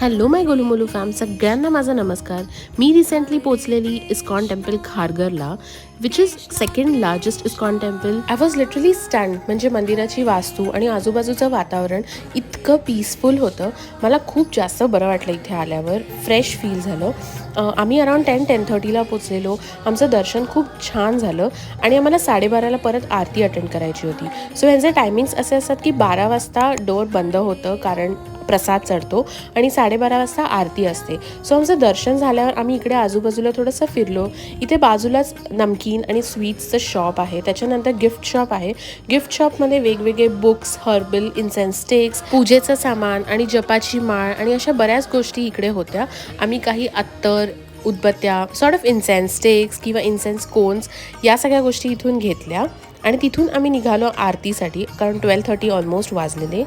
Hello माय गोलूमोलू फॅम, सगळ्यांना माझा नमस्कार. मी रिसेंटली पोचलेली इस्कॉन टेम्पल खारघरला, which is second largest ISKCON temple. I was literally stunned. म्हणजे मंदिराची वास्तू आणि आजूबाजूचं वातावरण इतकं पीसफुल होतं. मला खूप जास्त बरं वाटलं इथे आल्यावर. फ्रेश फील झालं. आम्ही अराउंड 10-10:30ला पोचलेलो. आमचं दर्शन खूप छान झालं आणि आम्हाला 12:30ला परत आरती अटेंड करायची होती. सो ह्यांचे टायमिंग्स असे असतात की 12 वाजता डोअर बंद होतं, कारण प्रसाद चढतो आणि 12:30 वाजता आरती असते. सो आमचं दर्शन झाल्यावर आम्ही इकडे आजूबाजूला थोडंसं फिरलो. इथे बाजूलाच नमकीन आणि स्वीट्सचं शॉप आहे. त्याच्यानंतर गिफ्ट शॉप आहे. गिफ्ट शॉपमध्ये वेगवेगळे बुक्स, हर्बल, इन्सेन्स स्टिक्स, पूजेचं सामान आणि जपाची माळ आणि अशा बऱ्याच गोष्टी इकडे होत्या. आम्ही काही अत्तर, उदबत्त्या, सॉर्ट ऑफ इन्सेन्स स्टिक्स किंवा इन्सेन्स कोन्स या सगळ्या गोष्टी इथून घेतल्या आणि तिथून आम्ही निघालो आरतीसाठी, कारण 12:30 ऑलमोस्ट वाजलेले.